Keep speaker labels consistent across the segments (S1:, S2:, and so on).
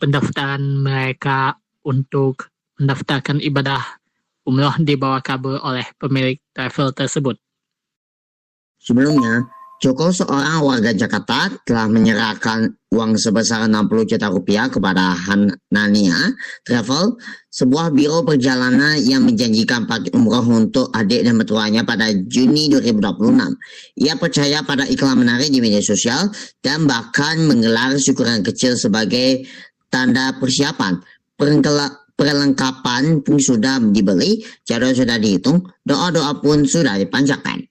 S1: pendaftaran mereka untuk mendaftarkan ibadah umroh dibawa kabur oleh pemilik travel tersebut.
S2: Sebelumnya, Joko, seorang warga Jakarta, telah menyerahkan uang sebesar 60 juta rupiah kepada Hanania Travel, sebuah biro perjalanan yang menjanjikan paket umroh untuk adik dan mertuanya pada Juni 2026. Ia percaya pada iklan menarik di media sosial dan bahkan menggelar syukuran kecil sebagai tanda persiapan. Perlengkapan pun sudah dibeli, jadwal sudah dihitung, doa-doa pun sudah dipanjatkan.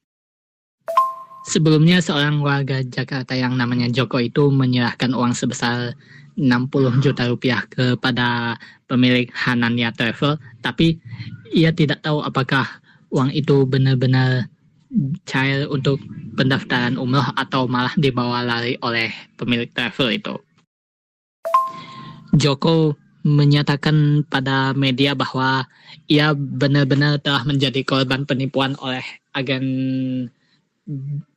S1: Sebelumnya seorang warga Jakarta yang namanya Joko itu menyerahkan uang sebesar 60 juta rupiah kepada pemilik Hanania Travel, tapi ia tidak tahu apakah uang itu benar-benar cair untuk pendaftaran umroh atau malah dibawa lari oleh pemilik travel itu. Joko menyatakan pada media bahwa ia benar-benar telah menjadi korban penipuan oleh agen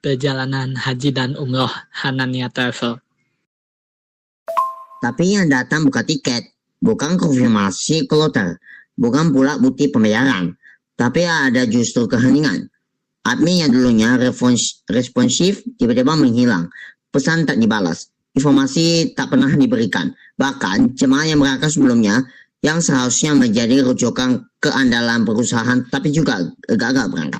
S1: perjalanan haji dan umroh Hanania Travel.
S2: Tapi yang datang bukan tiket, bukan konfirmasi kloter, bukan pula bukti pembayaran, tapi ada justru keheningan. Admin yang dulunya responsif tiba-tiba menghilang, pesan tak dibalas, informasi tak pernah diberikan. Bahkan jemaah yang berangkat sebelumnya yang seharusnya menjadi rujukan keandalan perusahaan tapi juga gagal berangkat.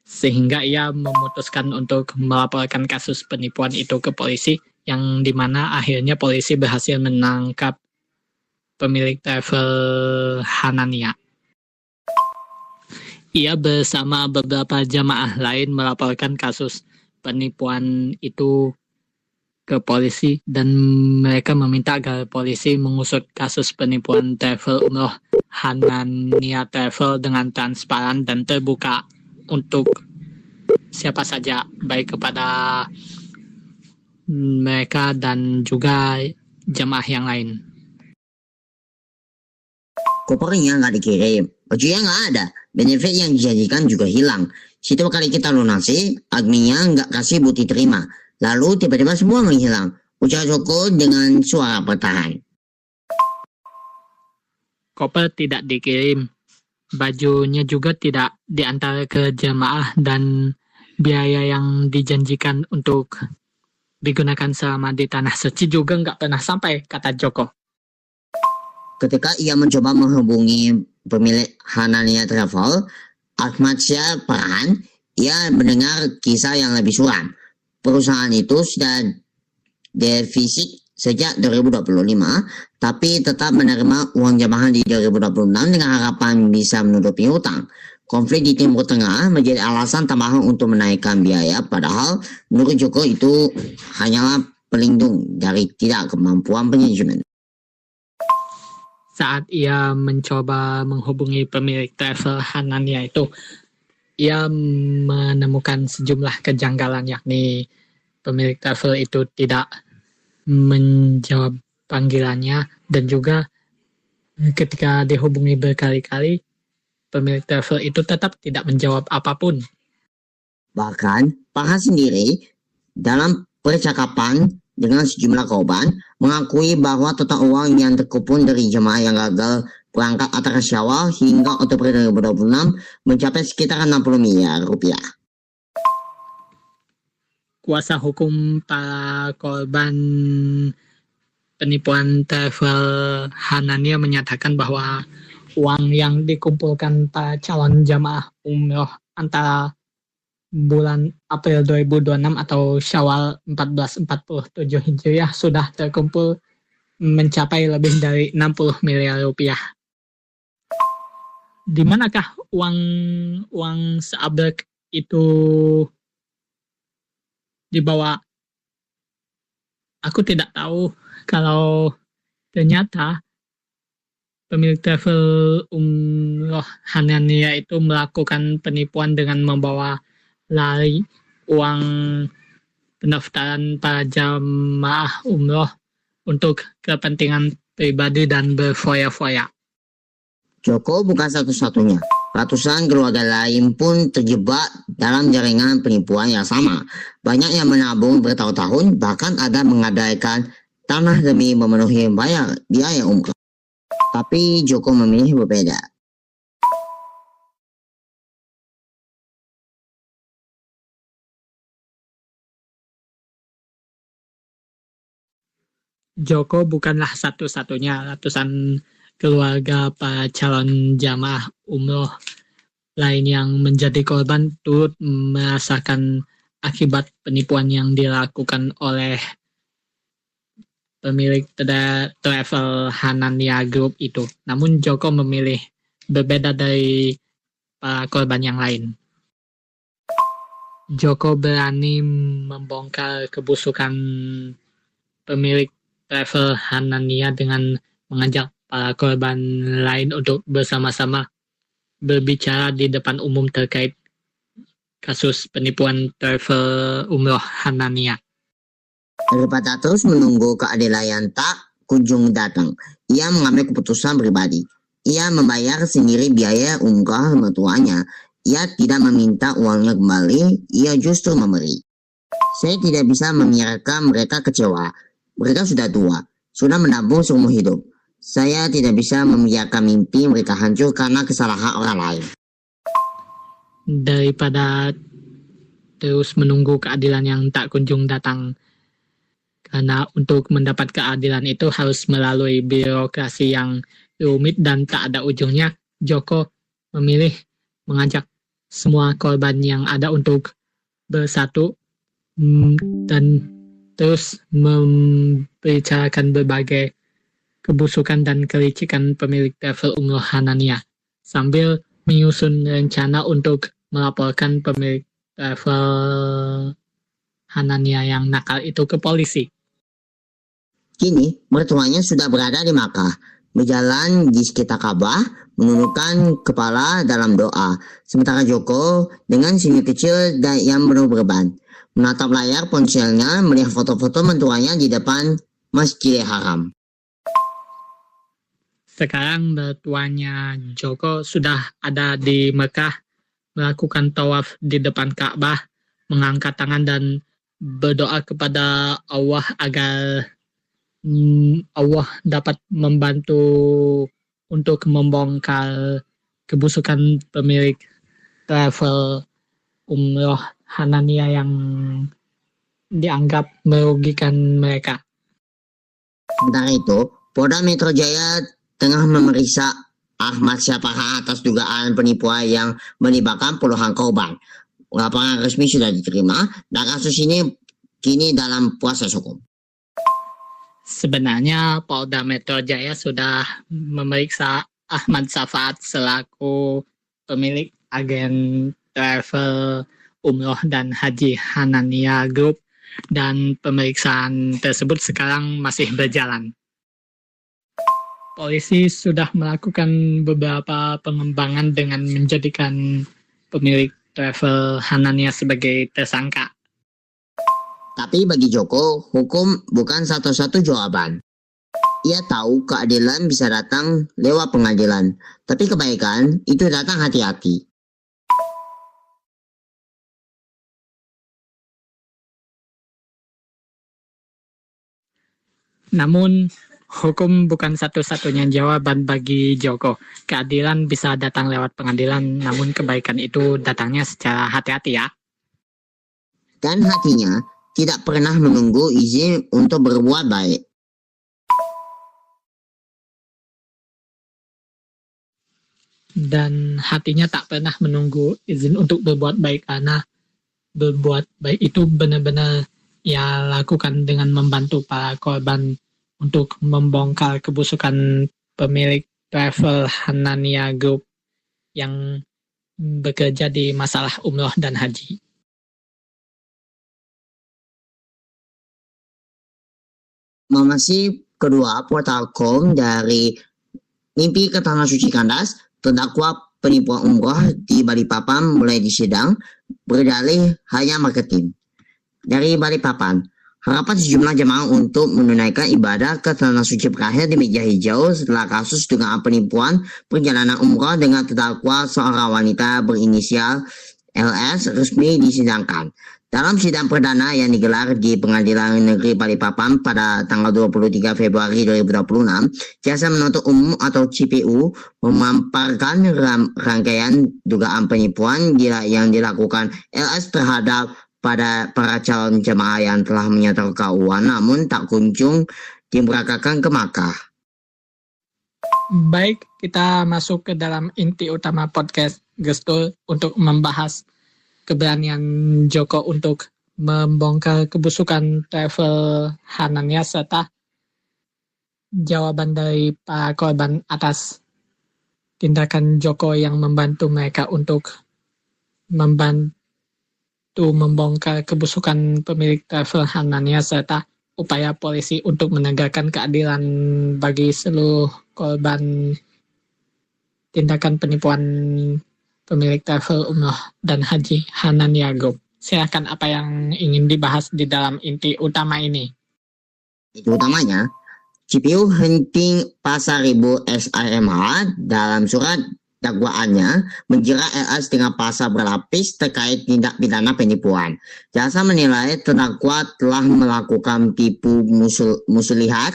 S1: Sehingga ia memutuskan untuk melaporkan kasus penipuan itu ke polisi, yang dimana akhirnya polisi berhasil menangkap pemilik travel Hanania. Ia bersama beberapa jamaah lain melaporkan kasus penipuan itu ke polisi dan mereka meminta agar polisi mengusut kasus penipuan travel umroh Hanania Travel dengan transparan dan terbuka untuk siapa saja, baik kepada mereka dan juga jemaah yang lain.
S2: Kopernya nggak dikirim, bajunya nggak ada, benefit yang dijanjikan juga hilang. Setiap kali kita lunasi, adminnya nggak kasih bukti terima. Lalu tiba-tiba semua menghilang, ujar Joko dengan suara bertahan.
S1: Koper tidak dikirim, bajunya juga tidak diantar ke jemaah, dan biaya yang dijanjikan untuk digunakan selama di tanah suci juga nggak pernah sampai, kata Joko.
S2: Ketika ia mencoba menghubungi pemilik Hanania Travel, Ahmad Syah Farhan, ia mendengar kisah yang lebih suram. Perusahaan itu sudah defisit sejak 2025, tapi tetap menerima uang jamaah di 2026 dengan harapan bisa menutupi hutang. Konflik di Timur Tengah menjadi alasan tambahan untuk menaikkan biaya, padahal menurut Joko itu hanyalah pelindung dari tidak kemampuan manajemen.
S1: Saat ia mencoba menghubungi pemilik travel Hanania itu, ia menemukan sejumlah kejanggalan, yakni pemilik travel itu tidak menjawab panggilannya, dan juga ketika dihubungi berkali-kali, pemilik travel itu tetap tidak menjawab apapun.
S2: Bahkan Farhan sendiri dalam percakapan dengan sejumlah korban mengakui bahwa total uang yang terkumpul dari jemaah yang gagal berangkat antara Syawal hingga Oktober 2026 mencapai sekitar 60 miliar rupiah.
S1: Kuasa hukum para korban penipuan travel Hanania menyatakan bahwa uang yang dikumpulkan para calon jamaah umroh antara bulan April 2026 atau Syawal 1447 Hijriah sudah terkumpul mencapai lebih dari 60 miliar rupiah. Di manakah uang seabrek itu dibawa? Aku tidak tahu. Kalau ternyata pemilik travel umroh Hanania itu melakukan penipuan dengan membawa lari uang pendaftaran para jamaah umroh untuk kepentingan pribadi dan berfoya-foya.
S2: Joko bukan satu-satunya. Ratusan keluarga lain pun terjebak dalam jaringan penipuan yang sama. Banyak yang menabung bertahun-tahun, bahkan ada mengadakan tanah demi memenuhi bayar biaya umroh. Tapi Joko memilih berbeda.
S1: Joko bukanlah satu-satunya. Ratusan keluarga para calon jamaah umroh lain yang menjadi korban turut merasakan akibat penipuan yang dilakukan oleh pemilik travel Hanania Group itu. Namun Joko memilih berbeda dari para korban yang lain. Joko berani membongkar kebusukan pemilik travel Hanania dengan mengajak para korban lain untuk bersama-sama berbicara di depan umum terkait kasus penipuan travel umroh Hanania.
S2: Daripada terus menunggu keadilan yang tak kunjung datang, ia mengambil keputusan pribadi. Ia membayar sendiri biaya umrah mertuanya. Ia tidak meminta uangnya kembali, ia justru memberi. Saya tidak bisa membiarkan mereka kecewa. Mereka sudah tua, sudah menabung seumur hidup. Saya tidak bisa membiarkan mimpi mereka hancur karena kesalahan orang lain.
S1: Daripada terus menunggu keadilan yang tak kunjung datang, karena untuk mendapat keadilan itu harus melalui birokrasi yang rumit dan tak ada ujungnya, Joko memilih mengajak semua korban yang ada untuk bersatu dan terus membicarakan berbagai kebusukan dan kelicikan pemilik travel umroh Hanania, sambil menyusun rencana untuk melaporkan pemilik travel Hanania yang nakal itu ke polisi.
S2: Kini, mertuanya sudah berada di Makkah, berjalan di sekitar Ka'bah, menundukkan kepala dalam doa. Sementara Joko dengan senyum kecil dan yang penuh beban, menatap layar ponselnya melihat foto-foto mentuanya di depan Masjidil Haram.
S1: Sekarang mertuanya Joko sudah ada di Mekah, melakukan tawaf di depan Ka'bah, mengangkat tangan dan berdoa kepada Allah agar Allah dapat membantu untuk membongkar kebusukan pemilik travel umroh Hanania yang dianggap merugikan mereka.
S2: Sementara itu, Polda Metro Jaya tengah memeriksa Ahmad Syafah atas dugaan penipuan yang melibatkan puluhan korban. Laporan resmi sudah diterima dan kasus ini kini dalam proses hukum.
S1: Sebenarnya Polda Metro Jaya sudah memeriksa Ahmad Syafat selaku pemilik agen travel umroh dan haji Hanania Group, dan pemeriksaan tersebut sekarang masih berjalan. Polisi sudah melakukan beberapa pengembangan dengan menjadikan pemilik travel Hanania sebagai tersangka.
S2: Tapi bagi Joko, hukum bukan satu-satu jawaban. Ia tahu keadilan bisa datang lewat pengadilan, tapi kebaikan itu datang hati-hati.
S1: Namun, hukum bukan satu-satunya jawaban bagi Joko. Keadilan bisa datang lewat pengadilan, namun kebaikan itu datangnya secara hati-hati ya.
S2: Dan hatinya tidak pernah menunggu izin untuk berbuat baik.
S1: Dan hatinya tak pernah menunggu izin untuk berbuat baik, karena berbuat baik itu benar-benar ia lakukan dengan membantu para korban untuk membongkar kebusukan pemilik travel Hanania Group yang bekerja di masalah umroh dan haji.
S2: Masih kedua portal.com dari Mimpi ke Tanah Suci Kandas, terdakwa penipuan umroh di Balikpapan mulai disidang, berdalih hanya marketing. Dari Balikpapan, harapan sejumlah jemaah untuk menunaikan ibadah ke Tanah Suci berakhir di meja hijau setelah kasus dugaan penipuan perjalanan umroh dengan terdakwa seorang wanita berinisial LS resmi disidangkan. Dalam sidang perdana yang digelar di Pengadilan Negeri Balikpapan pada tanggal 23 Februari 2026, Jaksa Penuntut Umum atau CPU memaparkan rangkaian dugaan penipuan yang dilakukan LS terhadap pada para calon jemaah yang telah menyetor keuangan namun tak kunjung diberangkatkan ke Makkah.
S1: Baik, kita masuk ke dalam inti utama podcast Gestul untuk membahas keberanian Joko untuk membongkar kebusukan travel Hanania serta jawaban dari para korban atas tindakan Joko yang membantu mereka untuk membantu membongkar kebusukan pemilik travel Hanania serta upaya polisi untuk menegakkan keadilan bagi seluruh korban tindakan penipuan pemilik travel umroh dan haji Hanania Group. Silakan, apa yang ingin dibahas di dalam inti utama ini?
S2: Itu utamanya, CPU Henting Pasaribu SIMH dalam surat dakwaannya menjerat LS dengan pasal berlapis terkait tindak pidana penipuan. Jaksa menilai terdakwa telah melakukan tipu muslihat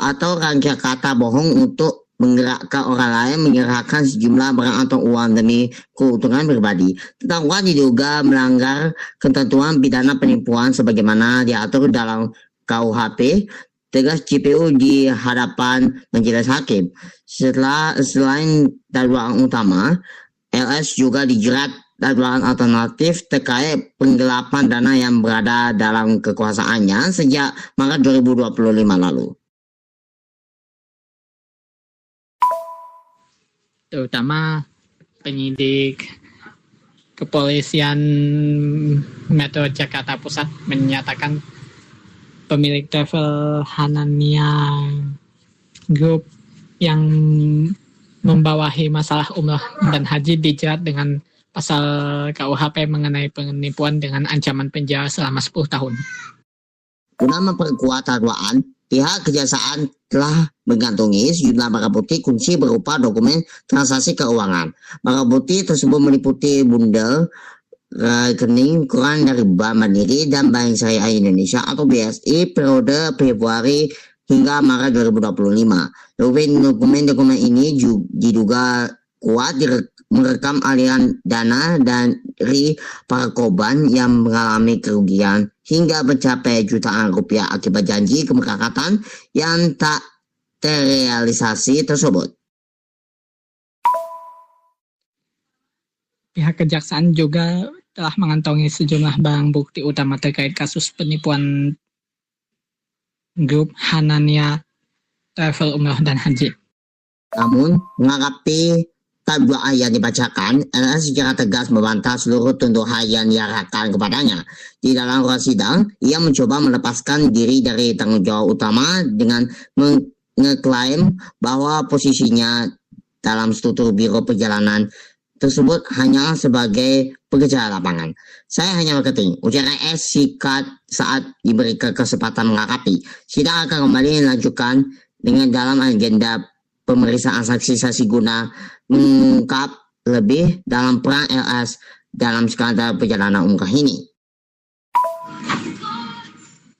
S2: atau rangkaian kata bohong untuk menggerakkan orang lain menyerahkan sejumlah barang atau uang demi keuntungan pribadi. Terdakwa diduga melanggar ketentuan pidana penipuan sebagaimana diatur dalam KUHP, tegas CPU di hadapan majelis hakim. Selain dakwaan utama, LS juga dijerat dakwaan alternatif terkait penggelapan dana yang berada dalam kekuasaannya sejak Maret 2025 lalu.
S1: Terutama penyidik kepolisian Metro Jakarta Pusat menyatakan pemilik travel Hanania Group yang membawahi masalah umroh dan haji dijerat dengan pasal KUHP mengenai penipuan dengan ancaman penjara selama 10 tahun.
S2: Guna memperkuat dakwaan, pihak kejaksaan telah mengantongi sejumlah barang bukti kunci berupa dokumen transaksi keuangan. Barang bukti tersebut meliputi bundel rekening kurang dari Bank Mandiri dan Bank Syariah Indonesia atau BSI periode Februari hingga Maret 2025. Dokumen ini diduga kuat merekam aliran dana dari para korban yang mengalami kerugian hingga mencapai jutaan rupiah akibat janji keberangkatan yang tak terrealisasi tersebut.
S1: Pihak kejaksaan juga telah mengantongi sejumlah barang bukti utama terkait kasus penipuan grup Hanania Travel Umroh dan Haji.
S2: Namun, menanggapi dakwaan yang dibacakan, LS secara tegas membantah seluruh tuduhan yang diarahkan kepadanya. Di dalam ruang sidang, ia mencoba melepaskan diri dari tanggung jawab utama dengan mengeklaim bahwa posisinya dalam struktur biro perjalanan tersebut hanya sebagai pekerja lapangan. Saya hanya marketing, ujar S sikat saat diberikan kesempatan melengkapi. Sidang akan kembali dilanjutkan dengan dalam agenda pemeriksaan saksi-saksi guna mengungkap lebih dalam peran LS dalam skandal perjalanan umrah ini.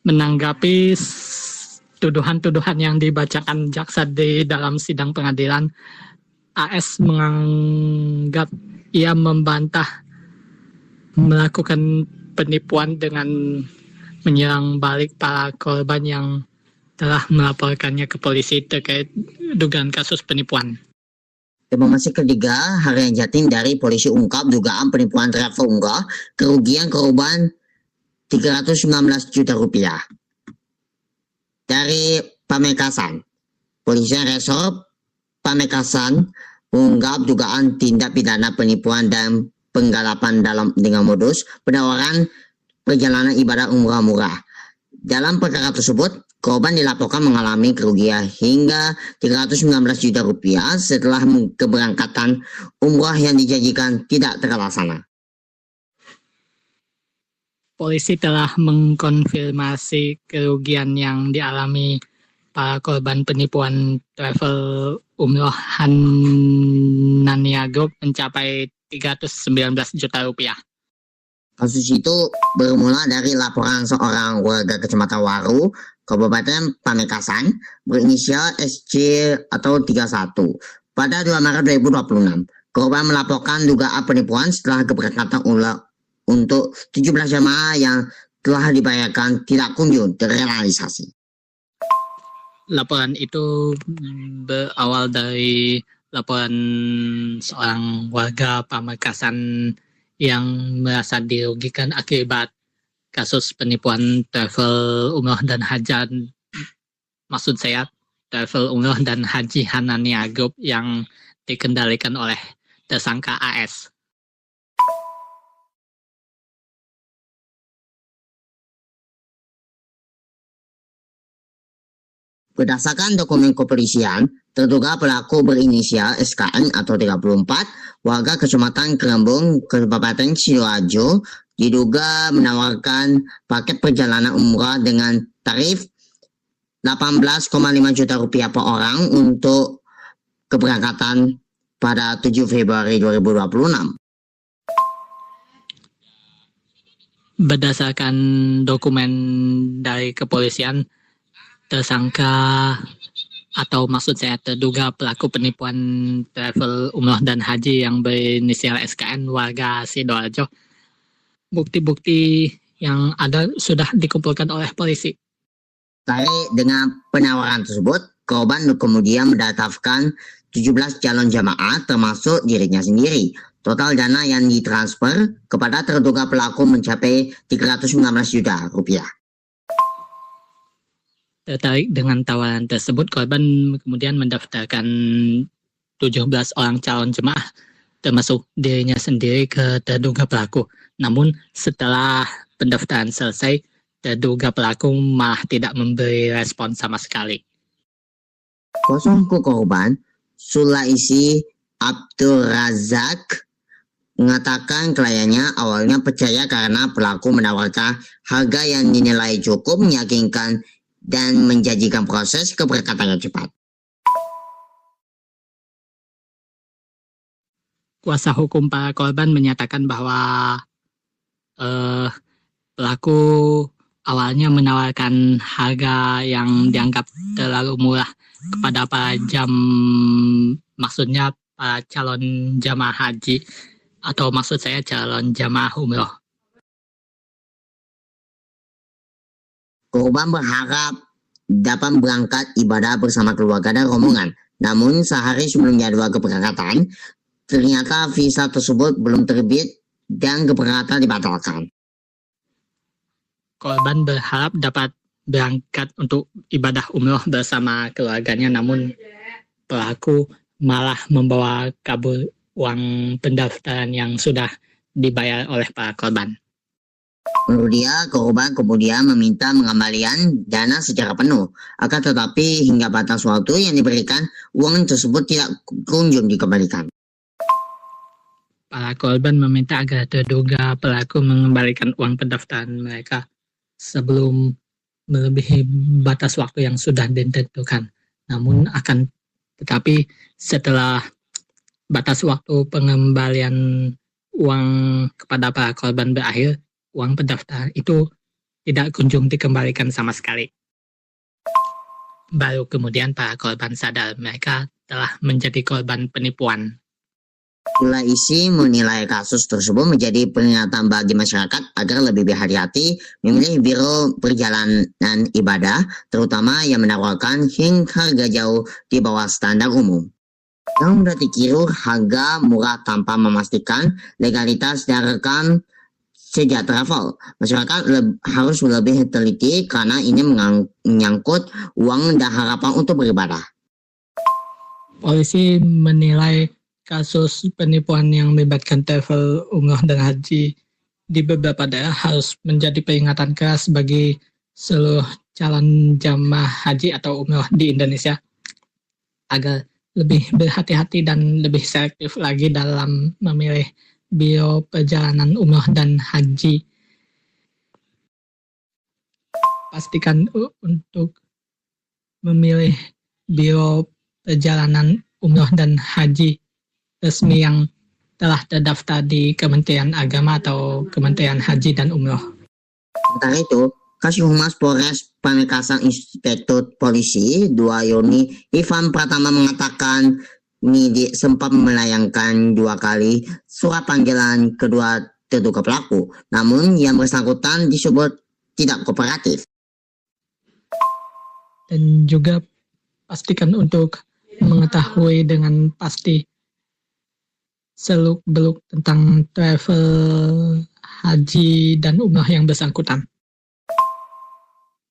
S1: Menanggapi tuduhan-tuduhan yang dibacakan jaksa di dalam sidang pengadilan, AS menganggap ia membantah melakukan penipuan dengan menyerang balik para korban yang telah melaporkannya ke polisi terkait dugaan kasus penipuan.
S2: Informasi ketiga, Harian Jatim dari polisi ungkap dugaan penipuan travel umrah, kerugian korban 319 juta rupiah. Dari Pamekasan, polisi Resor Pamekasan mengungkap dugaan tindak pidana penipuan dan penggelapan dengan modus penawaran perjalanan ibadah umrah murah. Dalam perkara tersebut, korban dilaporkan mengalami kerugian hingga 319 juta rupiah setelah keberangkatan umrah yang dijanjikan tidak terlaksana.
S1: Polisi telah mengkonfirmasi kerugian yang dialami para korban penipuan travel umroh Hanania Group mencapai 319 juta rupiah.
S2: Kasus itu bermula dari laporan seorang warga Kecamatan Waru, Kabupaten Pamekasan, berinisial SC atau 31. Pada 2 Maret 2026, korban melaporkan dugaan penipuan setelah keberangkatan untuk 17 jemaah yang telah dibayarkan tidak kunjung terrealisasi.
S1: Laporan itu berawal dari laporan seorang warga Pamekasan yang merasa dirugikan akibat kasus penipuan travel umroh dan haji, maksud saya travel umroh dan haji Hanania Group yang dikendalikan oleh tersangka AS.
S2: Berdasarkan dokumen kepolisian, terduga pelaku berinisial SKN atau 34, warga Kecamatan Kerembung, Kabupaten Sidoarjo, diduga menawarkan paket perjalanan umrah dengan tarif 18,5 juta rupiah per orang untuk keberangkatan pada 7 Februari 2026.
S1: Berdasarkan dokumen dari kepolisian, tersangka atau maksud saya terduga pelaku penipuan travel umroh dan haji yang berinisial SKN warga Sidoarjo, bukti-bukti yang ada sudah dikumpulkan oleh polisi.
S2: Terkait dengan penawaran tersebut, korban kemudian mendaftarkan 17 calon jamaah termasuk dirinya sendiri. Total dana yang ditransfer kepada terduga pelaku mencapai 319 juta rupiah.
S1: Tertarik dengan tawaran tersebut, korban kemudian mendaftarkan 17 orang calon jemaah termasuk dirinya sendiri ke terduga pelaku. Namun setelah pendaftaran selesai, terduga pelaku malah tidak memberi respon sama sekali.
S2: Kuasa korban, Sulaisi Abdul Razak, mengatakan kliennya awalnya percaya karena pelaku menawarkan harga yang dinilai cukup meyakinkan dan menjanjikan proses keberangkatan yang cepat.
S1: Kuasa hukum para korban menyatakan bahwa pelaku awalnya menawarkan harga yang dianggap terlalu murah kepada para maksudnya para calon jamaah haji atau maksud saya calon jamaah umroh.
S2: Korban berharap dapat berangkat ibadah bersama keluarga dan rombongan. Namun sehari sebelum jadwal keberangkatan, ternyata visa tersebut belum terbit dan keberangkatan dibatalkan.
S1: Korban berharap dapat berangkat untuk ibadah umroh bersama keluarganya, namun pelaku malah membawa kabur uang pendaftaran yang sudah dibayar oleh para korban.
S2: Menurut dia, korban kemudian meminta pengembalian dana secara penuh. Akan tetapi hingga batas waktu yang diberikan, uang tersebut tidak kunjung dikembalikan.
S1: Para korban meminta agar terduga pelaku mengembalikan uang pendaftaran mereka sebelum melebihi batas waktu yang sudah ditentukan. Namun tetapi setelah batas waktu pengembalian uang kepada para korban berakhir, uang pendaftaran itu tidak kunjung dikembalikan sama sekali. Baru kemudian para korban sadar mereka telah menjadi korban penipuan.
S2: Sulaisi menilai kasus tersebut menjadi peringatan bagi masyarakat agar lebih berhati-hati memilih biro perjalanan ibadah, terutama yang menawarkan harga jauh di bawah standar umum. Yang berarti kira harga murah tanpa memastikan legalitas dan rekam sejak travel. Masyarakat harus lebih teliti karena ini menyangkut uang dan harapan untuk beribadah.
S1: Polisi menilai kasus penipuan yang melibatkan travel umroh dan haji di beberapa daerah harus menjadi peringatan keras bagi seluruh calon jamaah haji atau umroh di Indonesia agar lebih berhati-hati dan lebih selektif lagi dalam memilih biro perjalanan umroh dan haji. Pastikan untuk memilih biro perjalanan umroh dan haji resmi yang telah terdaftar di Kementerian Agama atau Kementerian Haji dan Umroh.
S2: Sementara itu, Kasih-Humas Polres Pamekasan Inspektur Polisi 2 Yuni Ivan Pratama mengatakan penyidik sempat melayangkan 2 kali surat panggilan kedua terduga pelaku, namun yang bersangkutan disebut tidak kooperatif.
S1: Dan juga pastikan untuk mengetahui dengan pasti seluk-beluk tentang travel haji dan umrah yang bersangkutan.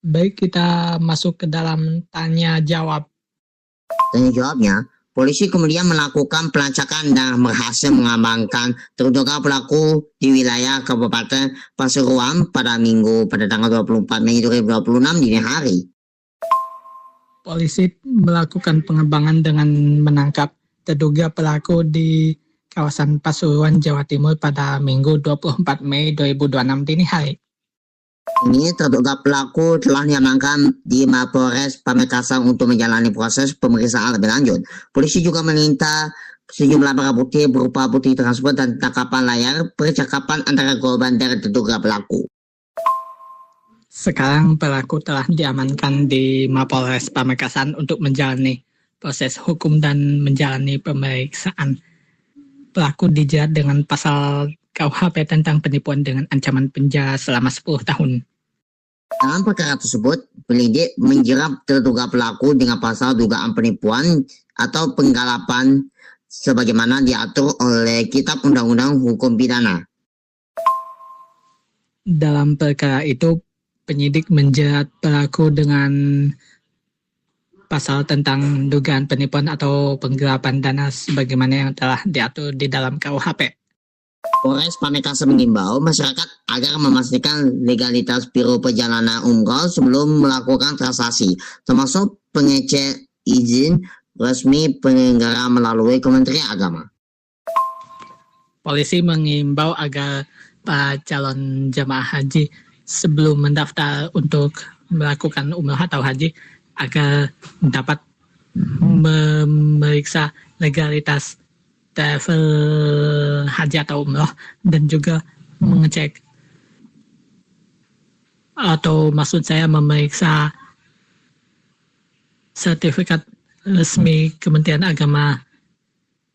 S1: Baik, kita masuk ke dalam tanya jawab.
S2: Tanya jawabnya, polisi kemudian melakukan pelacakan dan berhasil mengamankan terduga pelaku di wilayah Kabupaten Pasuruan pada Minggu pada tanggal 24 Mei 2026 dini hari.
S1: Polisi melakukan pengembangan dengan menangkap terduga pelaku di kawasan Pasuruan, Jawa Timur pada Minggu 24 Mei 2026 dini hari.
S2: Ini terduga pelaku telah diamankan di Mapolres Pamekasan untuk menjalani proses pemeriksaan lebih lanjut. Polisi juga meminta sejumlah barang bukti berupa bukti transport dan tangkapan layar percakapan antara korban dan terduga pelaku.
S1: Sekarang pelaku telah diamankan di Mapolres Pamekasan untuk menjalani proses hukum dan menjalani pemeriksaan. Pelaku dijerat dengan pasal KUHP tentang penipuan dengan ancaman penjara selama 10 tahun.
S2: Dalam perkara tersebut, penyidik menjerat terduga pelaku dengan pasal dugaan penipuan atau penggalapan sebagaimana diatur oleh Kitab Undang-Undang Hukum Pidana.
S1: Dalam perkara itu, penyidik menjerat pelaku dengan pasal tentang dugaan penipuan atau penggelapan dana sebagaimana yang telah diatur di dalam KUHP.
S2: Polres Pamekasan mengimbau masyarakat agar memastikan legalitas biro perjalanan umroh sebelum melakukan transaksi, termasuk pengecek izin resmi penyelenggara melalui Kementerian Agama.
S1: Polisi mengimbau agar para calon jemaah haji sebelum mendaftar untuk melakukan umroh atau haji agar dapat memeriksa legalitas travel haji atau umroh dan juga mengecek atau maksud saya memeriksa sertifikat resmi Kementerian Agama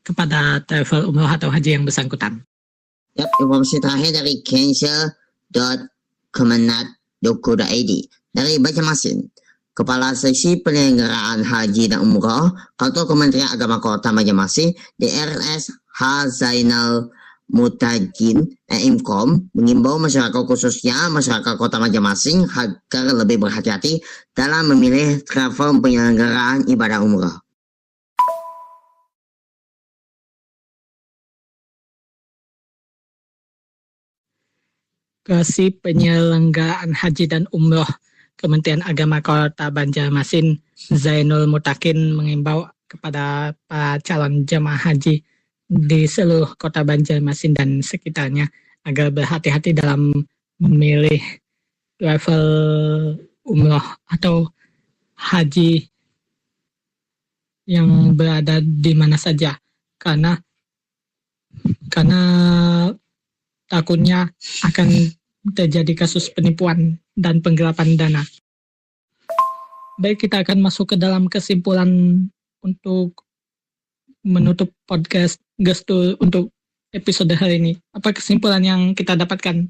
S1: kepada travel umroh atau haji yang bersangkutan.
S2: Informasi terakhir dari cancel.kemenat.go.id dari Banjarmasin. Kepala Seksi Penyelenggaraan Haji dan Umroh Kantor Kementerian Agama Kota Banjarmasin DRS H. Zainal Mutajin Imkom mengimbau masyarakat khususnya masyarakat Kota Banjarmasin agar lebih berhati-hati dalam memilih travel penyelenggaraan ibadah umroh.
S1: Kasih Penyelenggaraan Haji dan Umroh Kementerian Agama Kota Banjarmasin Zainul Mutakin mengimbau kepada para calon jemaah haji di seluruh Kota Banjarmasin dan sekitarnya agar berhati-hati dalam memilih travel umroh atau haji yang berada di mana saja karena takutnya akan terjadi kasus penipuan dan penggelapan dana. Baik, kita akan masuk ke dalam kesimpulan untuk menutup podcast Gestur untuk episode hari ini. Apa kesimpulan yang kita dapatkan?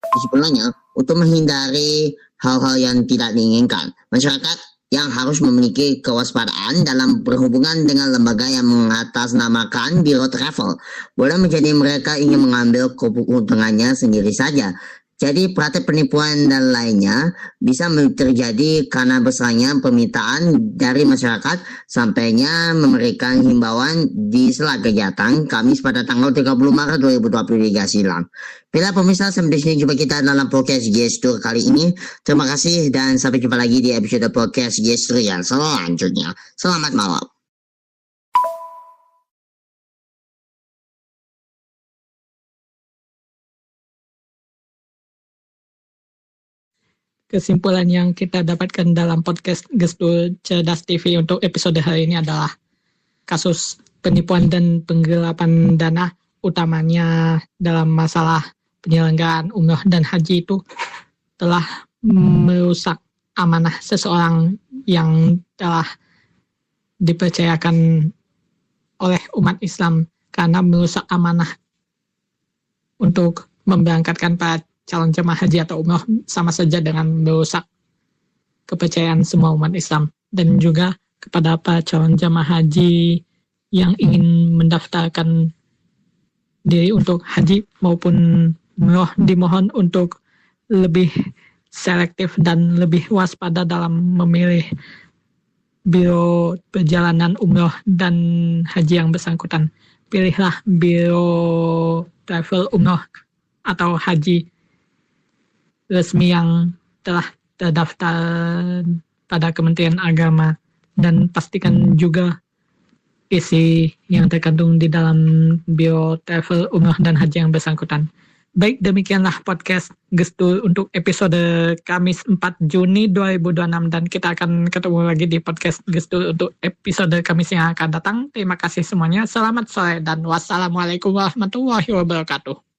S2: Kesimpulannya, untuk menghindari hal-hal yang tidak diinginkan, masyarakat yang harus memiliki kewaspadaan dalam berhubungan dengan lembaga yang mengatasnamakan biro travel. Boleh menjadi mereka ingin mengambil keuntungannya sendiri saja. Jadi praktek penipuan dan lainnya bisa terjadi karena besarnya permintaan dari masyarakat sampainya memberikan himbauan di sela kegiatan Kamis pada tanggal 30 Maret 2023 silam. Bila pemirsa, sampai di sini jumpa kita dalam podcast Gestur kali ini. Terima kasih dan sampai jumpa lagi di episode podcast Gestur yang selanjutnya. Selamat malam.
S1: Kesimpulan yang kita dapatkan dalam podcast Gestur Cerdas TV untuk episode hari ini adalah kasus penipuan dan penggelapan dana utamanya dalam masalah penyelenggaraan umroh dan haji itu telah merusak amanah seseorang yang telah dipercayakan oleh umat Islam, karena merusak amanah untuk memberangkatkan para calon jemaah haji atau umroh sama saja dengan merusak kepercayaan semua umat Islam. Dan juga kepada para calon jemaah haji yang ingin mendaftarkan diri untuk haji maupun umroh, dimohon untuk lebih selektif dan lebih waspada dalam memilih biro perjalanan umroh dan haji yang bersangkutan. Pilihlah biro travel umroh atau haji resmi yang telah terdaftar pada Kementerian Agama, dan pastikan juga isi yang terkandung di dalam biro travel umroh dan haji yang bersangkutan. Baik, demikianlah podcast Gestur untuk episode Kamis 4 Juni 2026, dan kita akan ketemu lagi di podcast Gestur untuk episode Kamis yang akan datang. Terima kasih semuanya, selamat sore dan wassalamualaikum warahmatullahi wabarakatuh.